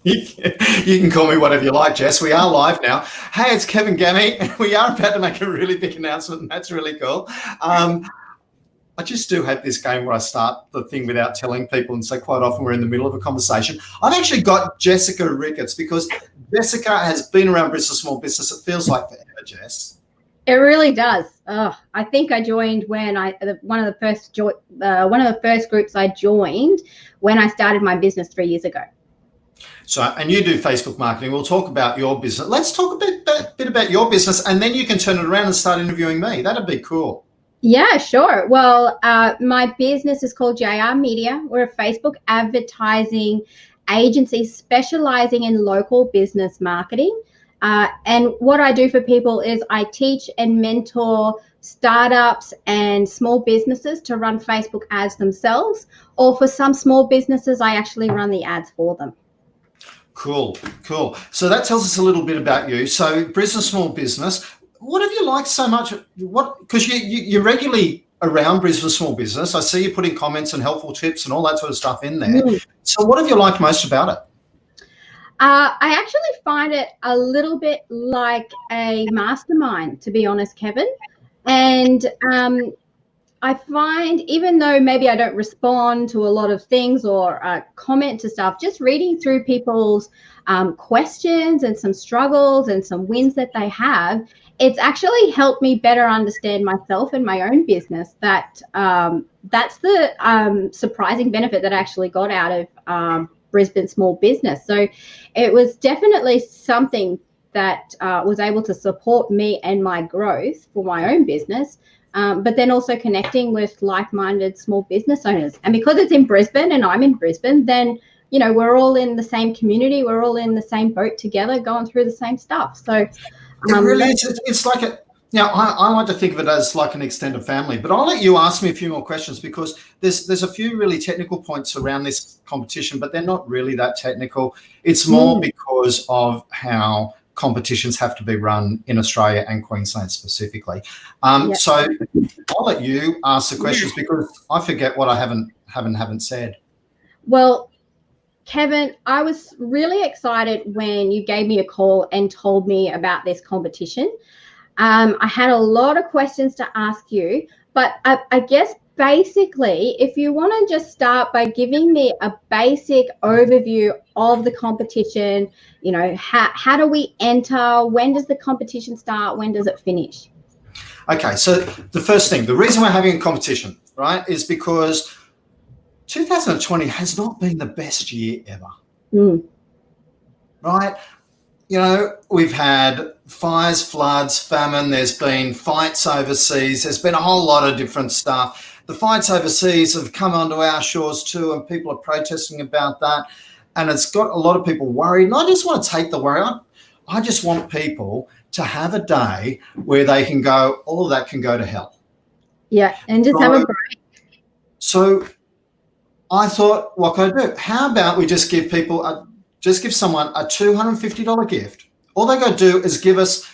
You can call me whatever you like, Jess. We are live now. Hey, it's Kevin Gammy, and we are about to make a really big announcement, and that's really cool. I just do have this game where I start the thing without telling people, and so quite often we're in the middle of a conversation. I've actually got Jessica Ricketts because Jessica has been around Bristol Small Business. It feels like forever, Jess. It really does. I think I joined when one of the first groups I joined when I started my business 3 years ago. So, and you do Facebook marketing. We'll talk about your business. Let's talk a bit about your business, and then you can turn it around and start interviewing me. That'd be cool. Yeah, sure. Well, my business is called JR Media. We're a Facebook advertising agency specializing in local business marketing. And what I do for people is I teach and mentor startups and small businesses to run Facebook ads themselves, or for some small businesses, I actually run the ads for them. Cool. So that tells us a little bit about you. So Brisbane Small Business, what have you liked so much? Because you're regularly around Brisbane Small Business. I see you putting comments and helpful tips and all that sort of stuff in there. So what have you liked most about it? I actually find it a little bit like a mastermind, to be honest, Kevin. And I find, even though maybe I don't respond to a lot of things or comment to stuff, just reading through people's questions and some struggles and some wins that they have, it's actually helped me better understand myself and my own business. That's the surprising benefit that I actually got out of Brisbane Small Business. So it was definitely something that was able to support me and my growth for my own business. But then also connecting with like-minded small business owners. And because it's in Brisbane and I'm in Brisbane, then, you know, we're all in the same community. We're all in the same boat together, going through the same stuff. So it really is. It's like I like to think of it as like an extended family, but I'll let you ask me a few more questions because there's a few really technical points around this competition, but they're not really that technical. It's more because of how competitions have to be run in Australia and Queensland specifically. So I'll let you ask the questions because I forget what I haven't said. Well, Kevin, I was really excited when you gave me a call and told me about this competition. I had a lot of questions to ask you, but I guess basically, if you want to just start by giving me a basic overview of the competition, you know, how do we enter? When does the competition start? When does it finish? Okay, so the first thing, the reason we're having a competition, right, is because 2020 has not been the best year ever, right? You know, we've had fires, floods, famine. There's been fights overseas. There's been a whole lot of different stuff. The fights overseas have come onto our shores too, and people are protesting about that. And it's got a lot of people worried. And I just want to take the worry on. I just want people to have a day where they can go, all of that can go to hell. Yeah, and just have a break. So I thought, what can I do? How about we just give people give someone a $250 gift. All they got to do is give us,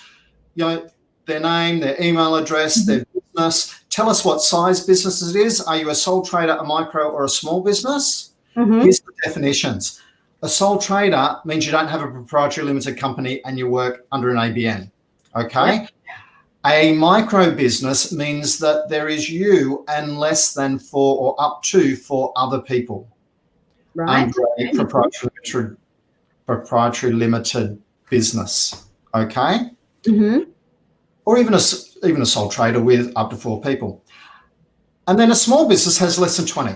you know, their name, their email address, their business. Tell us what size business it is. Are you a sole trader, a micro, or a small business? Here's the definitions. A sole trader means you don't have a proprietary limited company and you work under an ABN. Okay. Yep. A micro business means that there is you and less than 4 or up to 4 other people. Right. Under a proprietary limited business, okay? Or even a sole trader with up to 4 people. And then a small business has less than 20.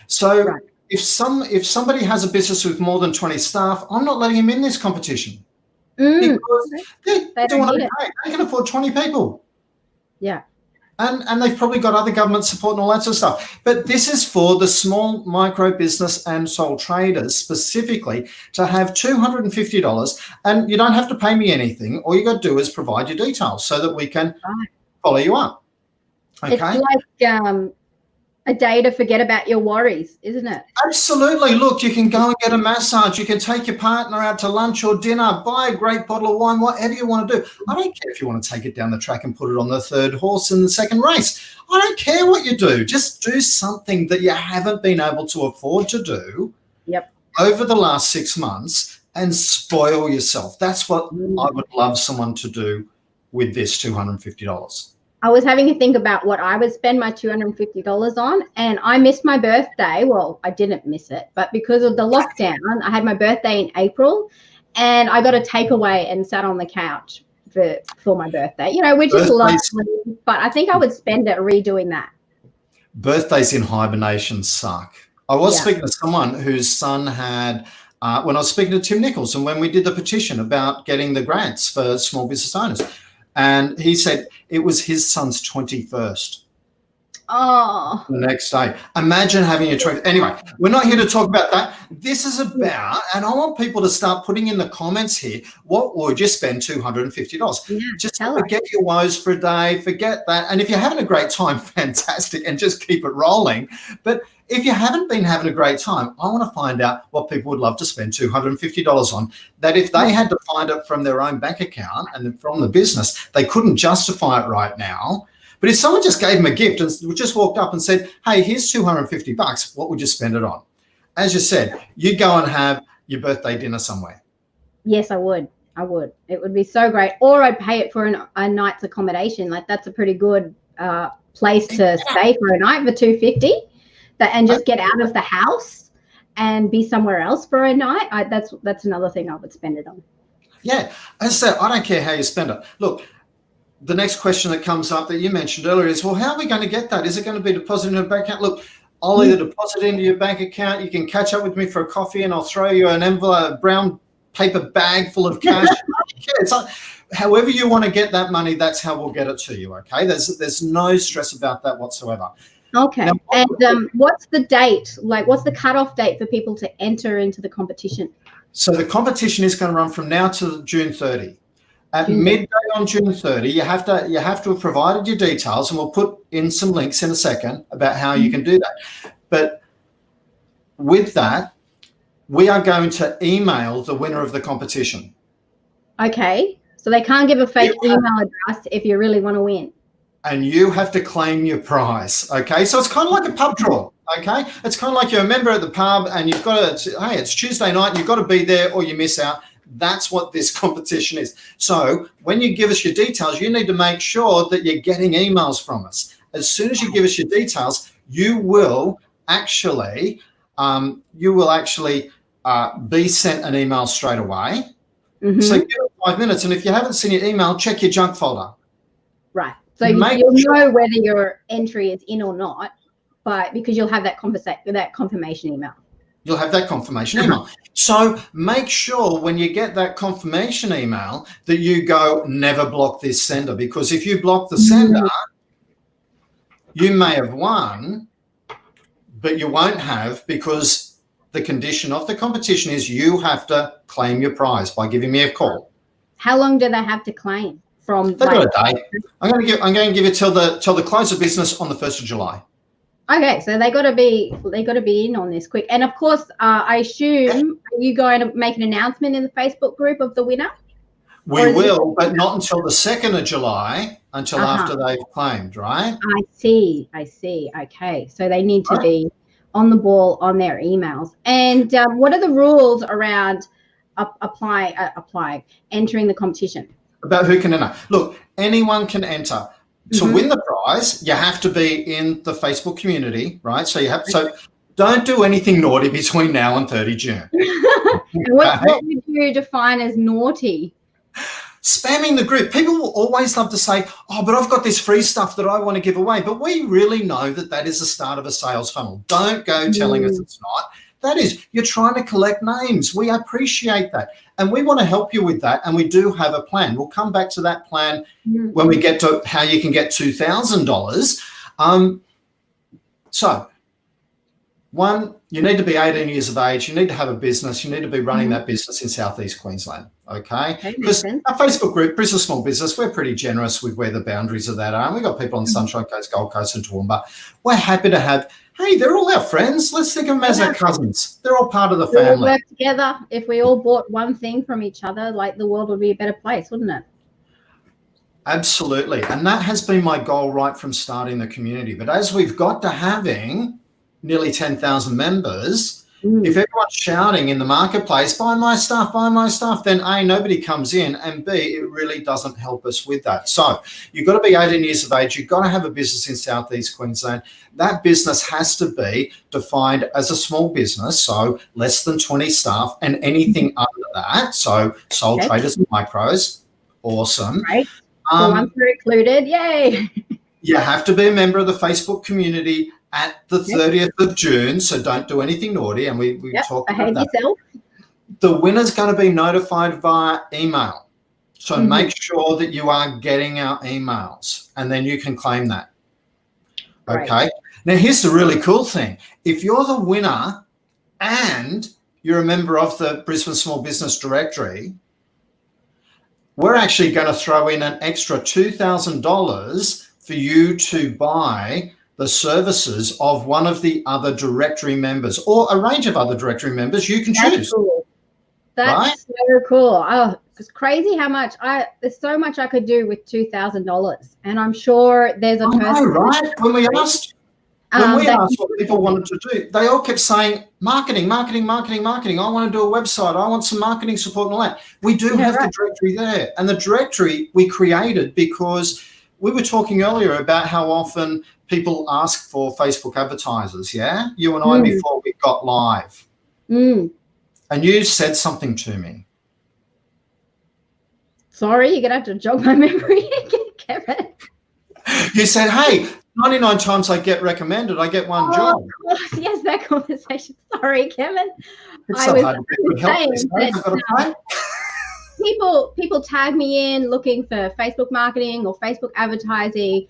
So if somebody has a business with more than 20 staff, I'm not letting him in this competition because they're doing okay. They can afford 20 people. Yeah. And they've probably got other government support and all that sort of stuff. But this is for the small micro business and sole traders specifically to have $250, and you don't have to pay me anything. All you got to do is provide your details so that we can follow you up. Okay. It's like a day to forget about your worries, isn't it? Absolutely. Look, you can go and get a massage. You can take your partner out to lunch or dinner, buy a great bottle of wine, whatever you want to do. I don't care if you want to take it down the track and put it on the 3rd horse in the 2nd race. I don't care what you do. Just do something that you haven't been able to afford to do. Yep. over the last 6 months and spoil yourself. That's what Mm. I would love someone to do with this $250. I was having to think about what I would spend my $250 on, and I missed my birthday. Well, I didn't miss it, but because of the lockdown, I had my birthday in April, and I got a takeaway and sat on the couch for my birthday, which is lovely, but I think I would spend it redoing that. Birthdays in hibernation suck. I was speaking to someone whose son had, when I was speaking to Tim Nichols and when we did the petition about getting the grants for small business owners, and he said it was his son's 21st. Oh. The next day. Imagine having your 20th. Anyway, we're not here to talk about that. This is about, and I want people to start putting in the comments here, what would you spend $250? Yeah, just forget your woes for a day, forget that. And if you're having a great time, fantastic, and just keep it rolling. But if you haven't been having a great time, I want to find out what people would love to spend $250 on, that if they had to find it from their own bank account and from the business, they couldn't justify it right now. But if someone just gave them a gift and just walked up and said, hey, here's $250, what would you spend it on? As you said, you'd go and have your birthday dinner somewhere. Yes, I would. It would be so great. Or I'd pay it for a night's accommodation. Like, that's a pretty good place to stay for a night for $250, and just get out of the house and be somewhere else for a night. That's another thing I would spend it on. Yeah. As I said, I don't care how you spend it. Look, the next question that comes up that you mentioned earlier is, well, how are we going to get that? Is it going to be deposited in a bank account? Look, I'll either deposit into your bank account. You can catch up with me for a coffee and I'll throw you an envelope, a brown paper bag full of cash. It's like, however you want to get that money, that's how we'll get it to you. Okay. There's no stress about that whatsoever. Okay. Now, and what's the date? Like, what's the cutoff date for people to enter into the competition? So the competition is going to run from now to June 30. At midday on June 30, you have to have provided your details, and we'll put in some links in a second about how you can do that. But with that, we are going to email the winner of the competition. Okay. So they can't give a fake email address if you really want to win. And you have to claim your prize. Okay. So it's kind of like a pub draw. Okay. It's kind of like you're a member at the pub and you've got to, hey, it's Tuesday night and you've got to be there or you miss out. That's what this competition is. So when you give us your details, you need to make sure that you're getting emails from us. As soon as you give us your details, you will actually be sent an email straight away. Mm-hmm. So give it 5 minutes, and if you haven't seen your email, check your junk folder. Right. So you'll know whether your entry is in or not, but because you'll have that confirmation email. You'll have that confirmation email. So make sure when you get that confirmation email that you go, never block this sender, because if you block the sender, you may have won, but you won't have, because the condition of the competition is you have to claim your prize by giving me a call. How long do they have to claim from? They've got a day. I'm going to give it till the close of business on the 1st of July. Okay, so they got to be in on this quick. And of course, I assume, are you going to make an announcement in the Facebook group of the winner? We will, but not until the 2nd of July, until after they've claimed, right? I see. Okay, so they need to be on the ball on their emails. And what are the rules around entering the competition? About who can enter. Look, anyone can enter. To win the prize, you have to be in the Facebook community, right? So don't do anything naughty between now and 30 June. What would you define as naughty? Spamming the group. People will always love to say, oh, but I've got this free stuff that I want to give away. But we really know that is the start of a sales funnel. Don't go telling us it's not. That is, you're trying to collect names. We appreciate that. And we want to help you with that. And we do have a plan. We'll come back to that plan when we get to how you can get $2,000. So, one, you need to be 18 years of age. You need to have a business. You need to be running that business in Southeast Queensland. Okay? Because our Facebook group, Brisbane Small Business, we're pretty generous with where the boundaries of that are. And we've got people on Sunshine Coast, Gold Coast and Toowoomba. We're happy to have, hey, they're all our friends. Let's think of them as our cousins. They're all part of the family. We all work together. If we all bought one thing from each other, like, the world would be a better place, wouldn't it? Absolutely. And that has been my goal right from starting the community. But as we've got to having nearly 10,000 members, Mm. If everyone's shouting in the marketplace, buy my stuff, then A, nobody comes in, and B, it really doesn't help us with that. So you've got to be 18 years of age. You've got to have a business in Southeast Queensland. That business has to be defined as a small business, so less than 20 staff, and anything under that, so sole Okay. traders and micros, awesome. Right. So once we're included, yay. You have to be a member of the Facebook community at the 30th of June, so don't do anything naughty, and we talked about that. Yourself. The winner's going to be notified via email. So make sure that you are getting our emails, and then you can claim that. Okay. Right. Now, here's the really cool thing. If you're the winner and you're a member of the Brisbane Small Business Directory, we're actually going to throw in an extra $2,000 for you to buy the services of one of the other directory members, or a range of other directory members you can choose. Cool. That's so cool. Oh, it's crazy how much there's so much I could do with $2,000, and I'm sure there's a person. I know, right? When we asked what people wanted to do, they all kept saying marketing. I want to do a website. I want some marketing support and all that. We do have the directory there, and the directory we created because we were talking earlier about how often people ask for Facebook advertisers. Yeah, you and I before we got live. And you said something to me. Sorry, you're going to have to jog my memory again, Kevin. You said, hey, 99 times I get recommended, I get one job. Yes, that conversation. Sorry, Kevin. It's so hard to help this, people tag me in looking for Facebook marketing or Facebook advertising,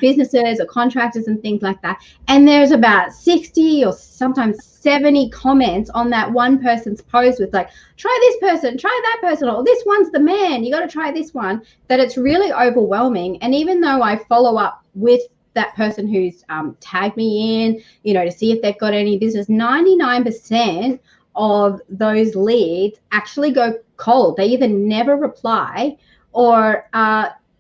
businesses or contractors and things like that. And there's about 60 or sometimes 70 comments on that one person's post with like, try this person, try that person, or this one's the man, you got to try this one, that it's really overwhelming. And even though I follow up with that person who's tagged me in, to see if they've got any business, 99% of those leads actually go cold. They either never reply or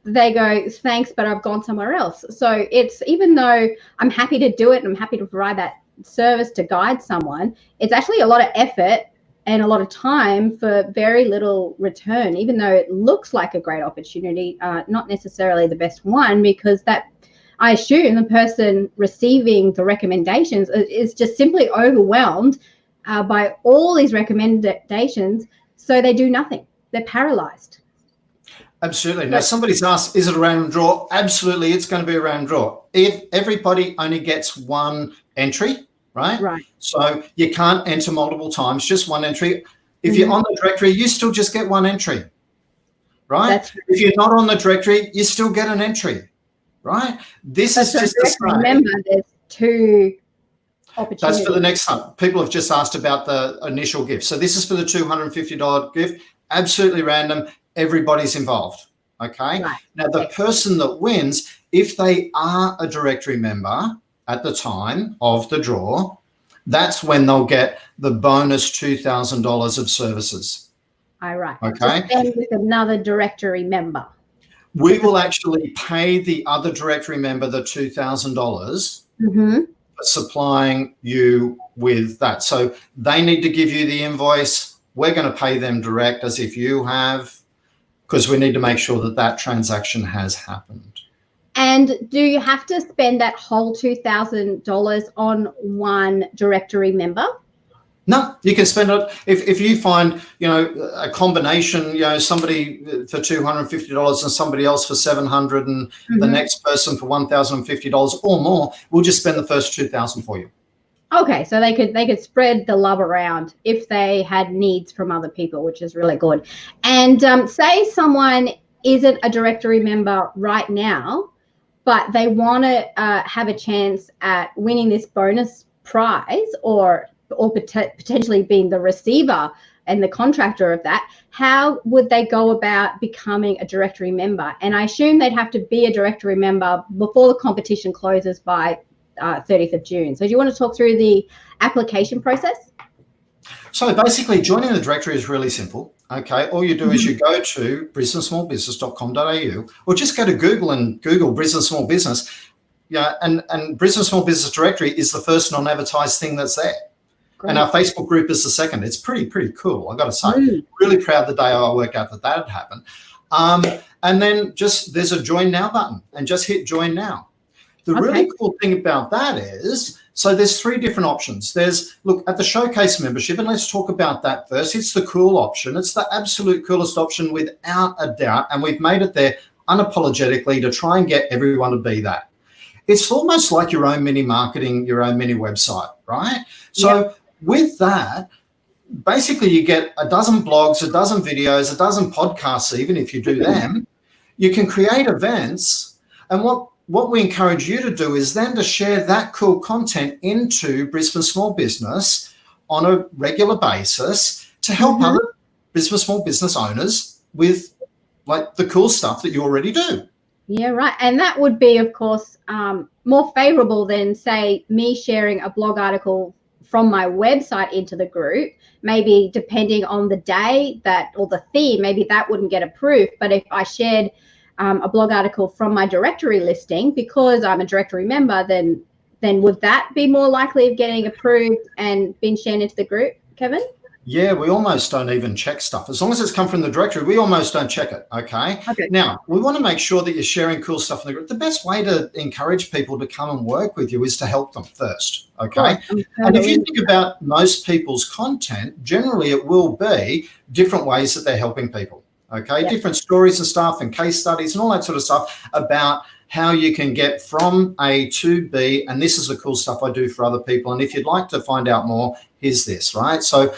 they go, thanks, but I've gone somewhere else. So it's, even though I'm happy to do it and I'm happy to provide that service to guide someone, it's actually a lot of effort and a lot of time for very little return, even though it looks like a great opportunity, not necessarily the best one, because that, I assume the person receiving the recommendations is just simply overwhelmed by all these recommendations, so they do nothing. They're paralyzed. Absolutely. Now, somebody's asked, is it a random draw? Absolutely, it's going to be a random draw. If everybody only gets one entry, right? Right. So you can't enter multiple times, just one entry. If you're on the directory, you still just get one entry, right? If you're not on the directory, you still get an entry, right? This is just the same. Remember, there's two opportunities. That's for the next time. People have just asked about the initial gift. So this is for the $250 gift. Absolutely random. Everybody's involved. Okay. Right. Now, the person that wins, if they are a directory member at the time of the draw, that's when they'll get the bonus $2,000 of services. All right. Okay. To spend with another directory member. We will actually pay the other directory member the $2,000 for supplying you with that. So they need to give you the invoice. We're going to pay them direct as if you have, because we need to make sure that that transaction has happened. And do you have to spend that whole $2,000 on one directory member? No, you can spend it if you find, a combination, somebody for $250 and somebody else for $700 and the next person for $1,050 or more. We'll just spend the first $2,000 for you. Okay, so they could spread the love around if they had needs from other people, which is really good. And say someone isn't a directory member right now, but they want to have a chance at winning this bonus prize or potentially being the receiver and the contractor of that, how would they go about becoming a directory member? And I assume they'd have to be a directory member before the competition closes by 30th of June. So do you want to talk through the application process? So basically joining the directory is really simple. Okay, all you do is you go to brisbanesmallbusiness.com.au or just go to Google and Google Brisbane Small Business. Yeah, and Brisbane Small Business Directory is the first non-advertised thing that's there. And our Facebook group is the second. It's pretty cool, I got to say. Really proud the day I worked out that had happened. And then there's a join now button, and just hit join now. The really cool thing about that is, so there's 3 different options. Look at the showcase membership, and let's talk about that first. It's the cool option. It's the absolute coolest option without a doubt, and we've made it there unapologetically to try and get everyone to be that. It's almost like your own mini marketing, your own mini website, right? So with that, basically you get a dozen blogs, a dozen videos, a dozen podcasts, even if you do them. You can create events, and what we encourage you to do is then to share that cool content into Brisbane Small Business on a regular basis to help other Brisbane small business owners with like the cool stuff that you already do. Yeah, right. And that would be, of course, more favorable than, say, me sharing a blog article from my website into the group. Maybe depending on the day or the theme, maybe that wouldn't get approved. But if I shared a blog article from my directory listing, because I'm a directory member, then would that be more likely of getting approved and being shared into the group, Kevin? Yeah, we almost don't even check stuff. As long as it's come from the directory, we almost don't check it, okay? Now, we want to make sure that you're sharing cool stuff in the group. The best way to encourage people to come and work with you is to help them first, okay? And if you think about most people's content, generally it will be different ways that they're helping people, okay? Different stories and stuff and case studies and all that sort of stuff about how you can get from A to B, and this is the cool stuff I do for other people. And if you'd like to find out more, here's this, right? So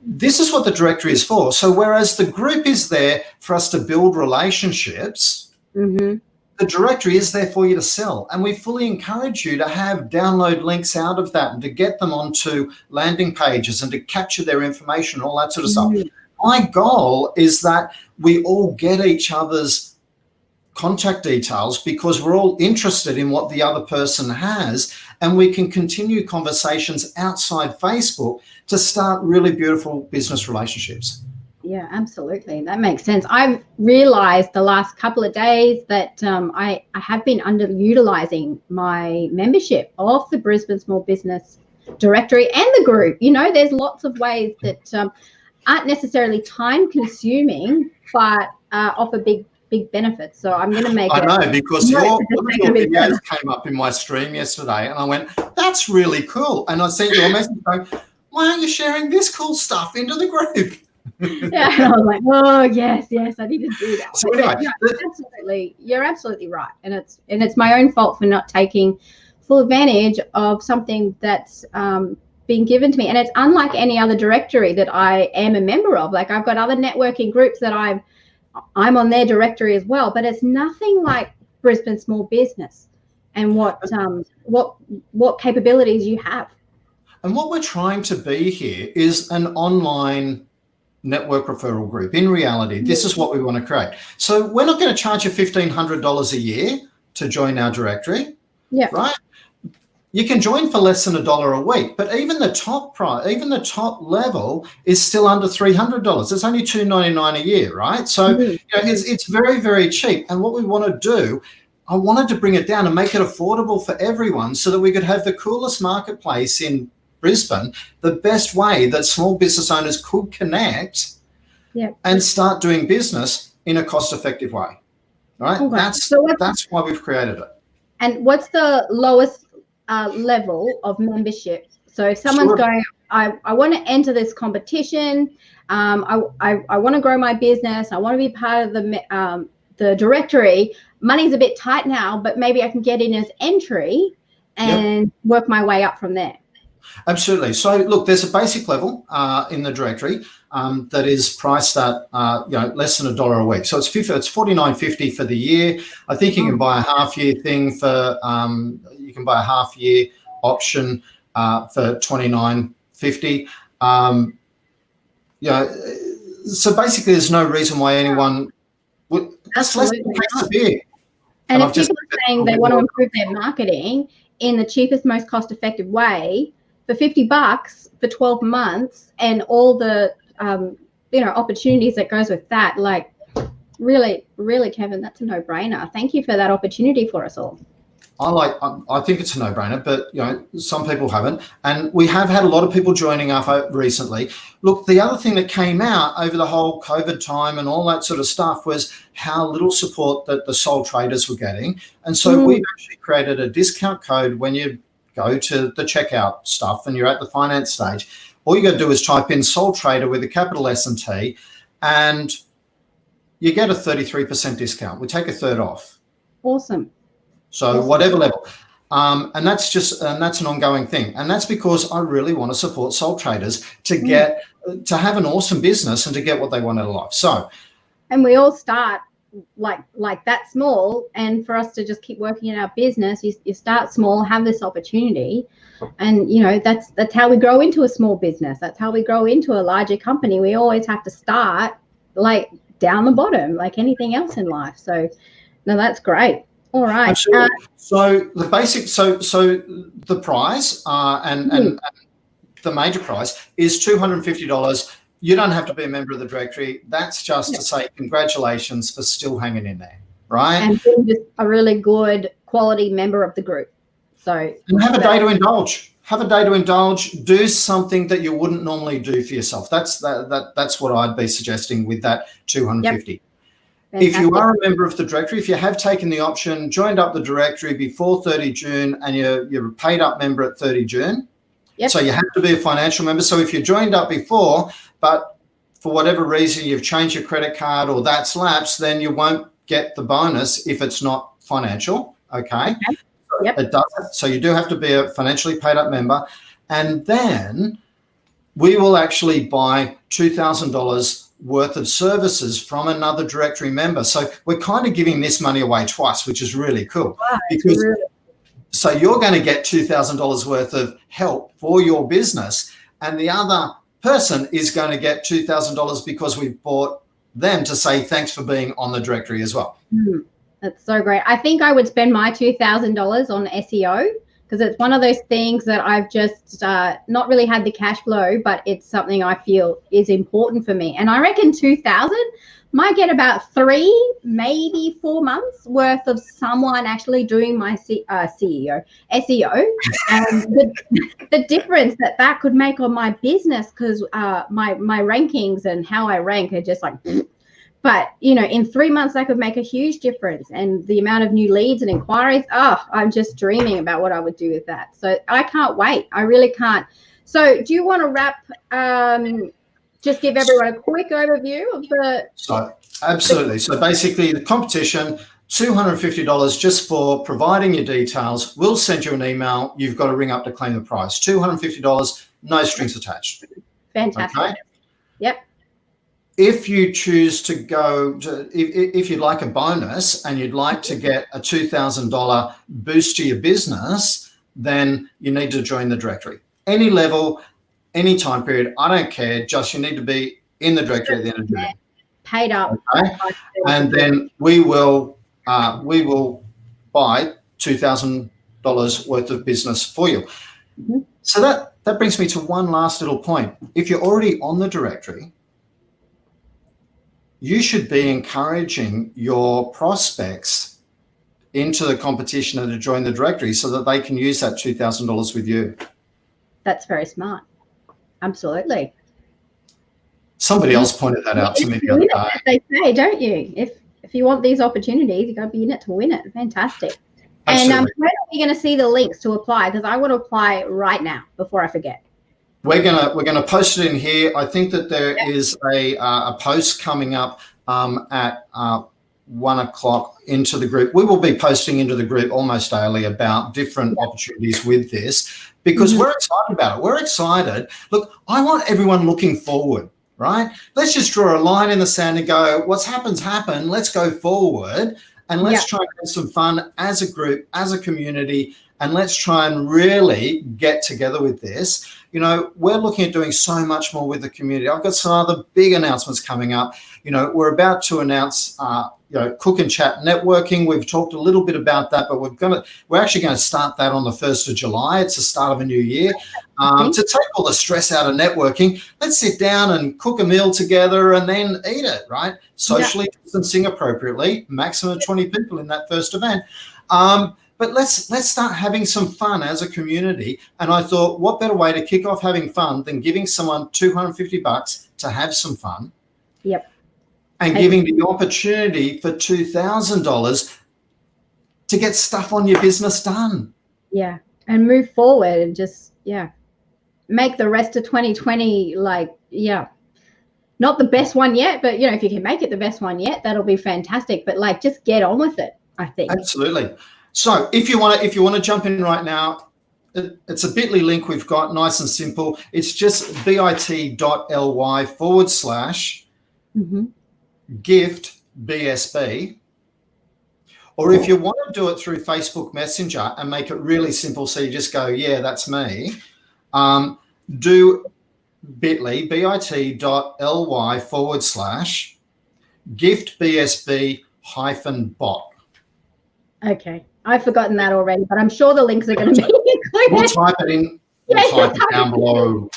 this is what the directory is for. So whereas the group is there for us to build relationships, the directory is there for you to sell. And we fully encourage you to download links out of that and to get them onto landing pages and to capture their information, all that sort of stuff. My goal is that we all get each other's contact details because we're all interested in what the other person has, and we can continue conversations outside Facebook to start really beautiful business relationships. Yeah, absolutely. That makes sense. I've realized the last couple of days that I have been underutilizing my membership of the Brisbane Small Business Directory and the group. You know, there's lots of ways that aren't necessarily time consuming, but offer big benefits. So I'm going to make I know, because your videos came up in my stream yesterday and I went, that's really cool. And I sent you a message going, why aren't you sharing this cool stuff into the group? Yeah, and I was like, oh yes, I need to do that. So anyway, absolutely, you're absolutely right. And it's my own fault for not taking full advantage of something that's being given to me. And it's unlike any other directory that I am a member of. Like I've got other networking groups that I'm on their directory as well, but it's nothing like Brisbane Small Business and what capabilities you have. And what we're trying to be here is an online network referral group. In reality, this is what we want to create. So we're not going to charge you $1,500 a year to join our directory, right? You can join for less than $1 a week, but even the top price, even the top level is still under $300. It's only $299 a year, right? So you know, it's very, very cheap. And what we want to do, I wanted to bring it down and make it affordable for everyone so that we could have the coolest marketplace in Brisbane, the best way that small business owners could connect and start doing business in a cost-effective way, right? That's why we've created it. And what's the lowest level of membership? So if someone's going, I want to enter this competition, I want to grow my business, I want to be part of the directory. Money's a bit tight now, but maybe I can get in as entry and work my way up from there. Absolutely. So look, there's a basic level in the directory that is priced at less than $1 a week. So it's $49.50 for the year. I think you can buy a half-year thing for you can buy a half-year option for $29.50. So basically, there's no reason why anyone would. That's less than a beer. And if people are saying they want to improve their marketing in the cheapest, most cost-effective way, for $50 for 12 months and all the opportunities that goes with that, like really, really, Kevin, that's a no-brainer. Thank you for that opportunity for us all. I think it's a no-brainer, but some people haven't, and we have had a lot of people joining up recently. Look, the other thing that came out over the whole COVID time and all that sort of stuff was how little support that the sole traders were getting, and so we've actually created a discount code when you go to the checkout stuff and you're at the finance stage. All you got to do is type in sole trader with a capital S&T, and you get a 33% discount. We take a third off. Awesome. So whatever level, and that's an ongoing thing, and that's because I really want to support sole traders to get to have an awesome business and to get what they want out of life. So, and we all start like that small, and for us to just keep working in our business, you start small, have this opportunity, and that's how we grow into a small business. That's how we grow into a larger company. We always have to start like down the bottom, like anything else in life. So, no, that's great. All right. So the basic, so the prize and the major prize is $250. You don't have to be a member of the directory. That's just to say congratulations for still hanging in there, right? And being just a really good quality member of the group. So and have a day to indulge. Have a day to indulge. Do something that you wouldn't normally do for yourself. That's what I'd be suggesting with that $250. Yep. If you are a member of the directory, if you have taken the option, joined up the directory before 30 June and you're a paid up member at 30 June, so you have to be a financial member. So if you joined up before, but for whatever reason you've changed your credit card or that's lapsed, then you won't get the bonus if it's not financial, okay? Yep. It doesn't. So you do have to be a financially paid up member. And then we will actually buy $2,000 worth of services from another directory member. So we're kind of giving this money away twice, which is really cool. Wow, so you're going to get $2,000 worth of help for your business, and the other person is going to get $2,000 because we've bought them to say thanks for being on the directory as well. That's so great. I think I would spend my $2,000 on SEO, because it's one of those things that I've just not really had the cash flow, but it's something I feel is important for me. And I reckon 2,000 might get about 3, maybe 4 months worth of someone actually doing my SEO. And the difference that could make on my business, because my rankings and how I rank are just like, but in 3 months that could make a huge difference. And the amount of new leads and inquiries, I'm just dreaming about what I would do with that. So I can't wait. I really can't. So do you want to wrap, just give everyone a quick overview of the... So absolutely. So basically the competition, $250 just for providing your details. We'll send you an email. You've got to ring up to claim the prize. $250, no strings attached. Fantastic. Okay? Yep. If you choose to go to, if you'd like a bonus and you'd like to get a $2,000 boost to your business, then you need to join the directory. Any level, any time period, I don't care. Just you need to be in the directory at the end of June. Paid up. Okay? And then we will buy $2,000 worth of business for you. Mm-hmm. So that brings me to one last little point. If you're already on the directory, you should be encouraging your prospects into the competition and to join the directory so that they can use that $2,000 with you. That's very smart. Absolutely. Somebody else pointed that out to me the other day. As they say, don't you? If you want these opportunities, you got to be in it to win it. Fantastic. Absolutely. And where are we going to see the links to apply? Because I want to apply right now before I forget. We're gonna post it in here. I think that there is a post coming up at 1 o'clock into the group. We will be posting into the group almost daily about different opportunities with this, because we're excited about it. We're excited. Look, I want everyone looking forward, right? Let's just draw a line in the sand and go, what's happened. Let's go forward and let's try and have some fun as a group, as a community, and let's try and really get together with this. We're looking at doing so much more with the community. I've got some other big announcements coming up. We're about to announce, Cook and Chat networking. We've talked a little bit about that, but we're actually going to start that on the 1st of July. It's the start of a new year. To take all the stress out of networking, let's sit down and cook a meal together and then eat it, right? Socially distancing appropriately, maximum of 20 people in that first event. but let's start having some fun as a community. And I thought, what better way to kick off having fun than giving someone $250 to have some fun? Yep. And giving the opportunity for $2,000 to get stuff on your business done. Yeah. And move forward and just, make the rest of 2020 not the best one yet, but if you can make it the best one yet, that'll be fantastic. But just get on with it, I think. Absolutely. So if you want to jump in right now, it's a bit.ly link we've got, nice and simple. It's just bit.ly/gift BSB. Or if you want to do it through Facebook Messenger and make it really simple, so you just go, yeah, that's me, do bit.ly/gift BSB-bot. Okay. I've forgotten that already, but I'm sure the links are going to be included. We'll type it in. We'll type it down below.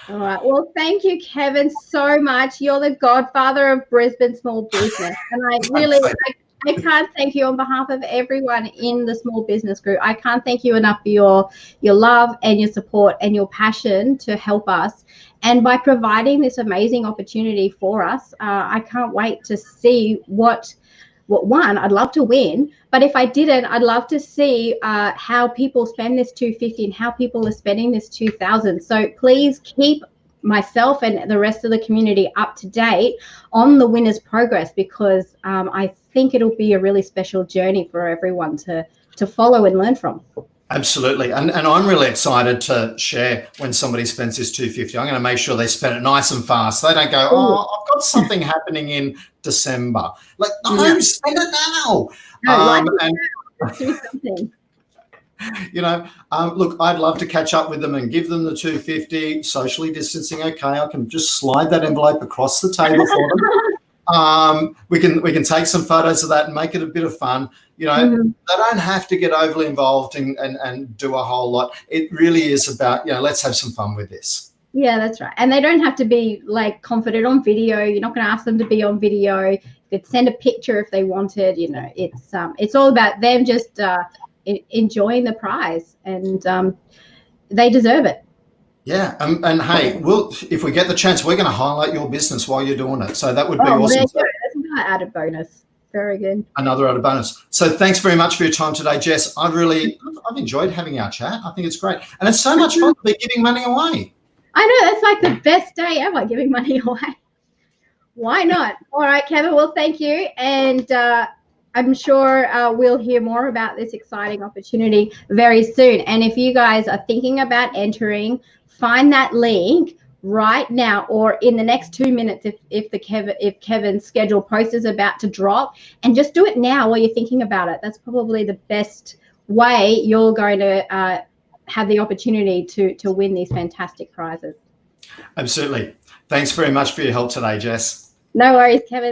All right. Well, thank you, Kevin, so much. You're the godfather of Brisbane small business. And I can't thank you on behalf of everyone in the small business group. I can't thank you enough for your love and your support and your passion to help us. And by providing this amazing opportunity for us, I can't wait to see what one, I'd love to win, but if I didn't, I'd love to see how people spend this $250 and how people are spending this $2,000. So please keep myself and the rest of the community up to date on the winner's progress, because I think it'll be a really special journey for everyone to follow and learn from. Absolutely. And I'm really excited to share when somebody spends this $250. I'm going to make sure they spend it nice and fast. They don't go, oh, I've got something happening in December. No, spend it now. Do something. Look, I'd love to catch up with them and give them the $250, socially distancing. Okay, I can just slide that envelope across the table for them. We can take some photos of that and make it a bit of fun. They don't have to get overly involved and do a whole lot. It really is about, let's have some fun with this. Yeah, that's right. And they don't have to be confident on video. You're not going to ask them to be on video. You could send a picture if they wanted. It's all about them just enjoying the prize, and they deserve it. Yeah, and hey, if we get the chance, we're going to highlight your business while you're doing it. So that would be awesome. That's another added bonus. Very good. Another added bonus. So thanks very much for your time today, Jess. I've enjoyed having our chat. I think it's great, and it's so much fun to be giving money away. I know, that's the best day ever, giving money away. Why not? All right, Kevin. Well, thank you, and I'm sure we'll hear more about this exciting opportunity very soon. And if you guys are thinking about entering, find that link right now or in the next 2 minutes if Kevin's schedule post is about to drop, and just do it now while you're thinking about it. That's probably the best way you're going to have the opportunity to win these fantastic prizes. Absolutely. Thanks very much for your help today, Jess. No worries, Kevin.